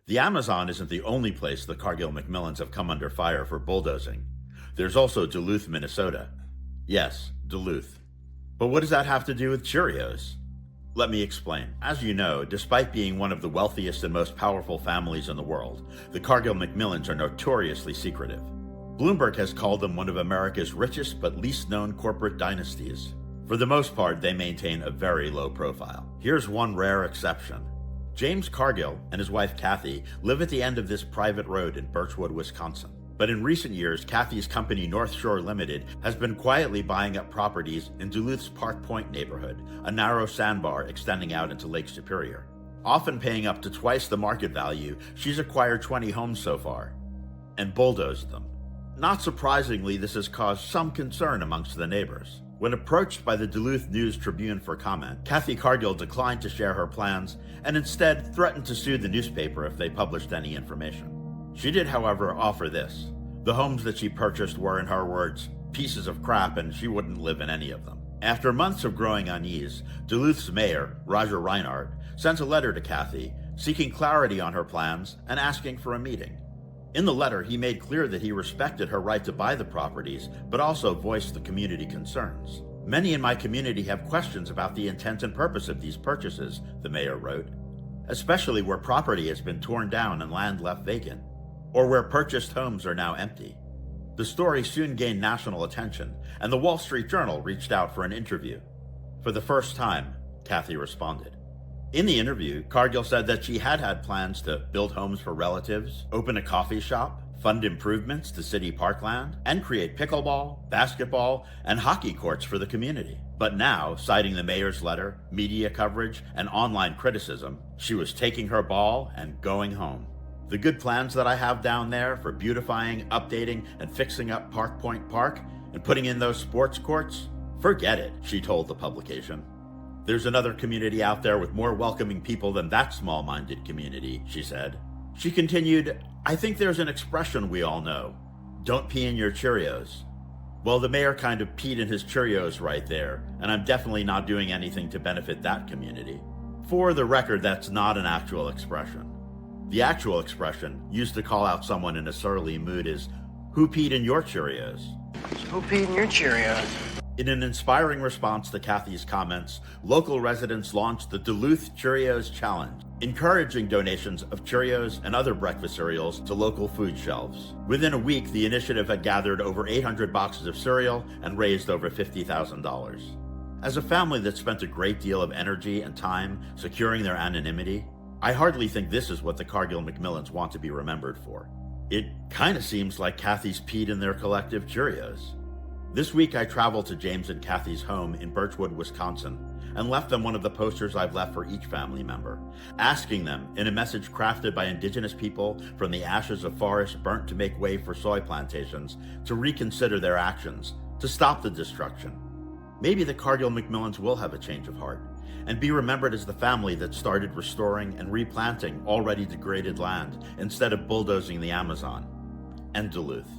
The Amazon isn't the only place the Cargill McMillans have come under fire for bulldozing. There's also Duluth, Minnesota. Yes, Duluth. But what does that have to do with Cheerios? Let me explain. As you know, despite being one of the wealthiest and most powerful families in the world, the Cargill McMillans are notoriously secretive. Bloomberg has called them one of America's richest but least known corporate dynasties. For the most part, they maintain a very low profile. Here's one rare exception. James Cargill and his wife Kathy live at the end of this private road in Birchwood, Wisconsin. But in recent years, Kathy's company North Shore Limited has been quietly buying up properties in Duluth's Park Point neighborhood, a narrow sandbar extending out into Lake Superior. Often paying up to twice the market value, she's acquired 20 homes so far and bulldozed them. Not surprisingly, this has caused some concern amongst the neighbors. When approached by the Duluth News-Tribune for comment, Kathy Cargill declined to share her plans and instead threatened to sue the newspaper if they published any information. She did, however, offer this. The homes that she purchased were, in her words, pieces of crap, and she wouldn't live in any of them. After months of growing unease, Duluth's mayor, Roger Reinhardt, sent a letter to Kathy seeking clarity on her plans and asking for a meeting. In the letter, he made clear that he respected her right to buy the properties, but also voiced the community concerns. Many in my community have questions about the intent and purpose of these purchases, the mayor wrote, especially where property has been torn down and land left vacant, or where purchased homes are now empty. The story soon gained national attention, and the Wall Street Journal reached out for an interview. For the first time, Kathy responded. In the interview, Cargill said that she had plans to build homes for relatives, open a coffee shop, fund improvements to city parkland, and create pickleball, basketball, and hockey courts for the community. But now, citing the mayor's letter, media coverage, and online criticism, she was taking her ball and going home. The good plans that I have down there for beautifying, updating, and fixing up Park Point Park and putting in those sports courts? Forget it, she told the publication. There's another community out there with more welcoming people than that small-minded community, she said. She continued, I think there's an expression we all know. Don't pee in your Cheerios. Well, the mayor kind of peed in his Cheerios right there, and I'm definitely not doing anything to benefit that community. For the record, that's not an actual expression. The actual expression, used to call out someone in a surly mood, is, who peed in your Cheerios? Who peed in your Cheerios? In an inspiring response to Kathy's comments, local residents launched the Duluth Cheerios Challenge, encouraging donations of Cheerios and other breakfast cereals to local food shelves. Within a week, the initiative had gathered over 800 boxes of cereal and raised over $50,000. As a family that spent a great deal of energy and time securing their anonymity, I hardly think this is what the Cargill McMillans want to be remembered for. It kind of seems like Kathy's peed in their collective Cheerios. This week I traveled to James and Kathy's home in Birchwood, Wisconsin, and left them one of the posters I've left for each family member, asking them, in a message crafted by indigenous people from the ashes of forests burnt to make way for soy plantations, to reconsider their actions, to stop the destruction. Maybe the Cargill McMillans will have a change of heart, and be remembered as the family that started restoring and replanting already degraded land instead of bulldozing the Amazon and Duluth.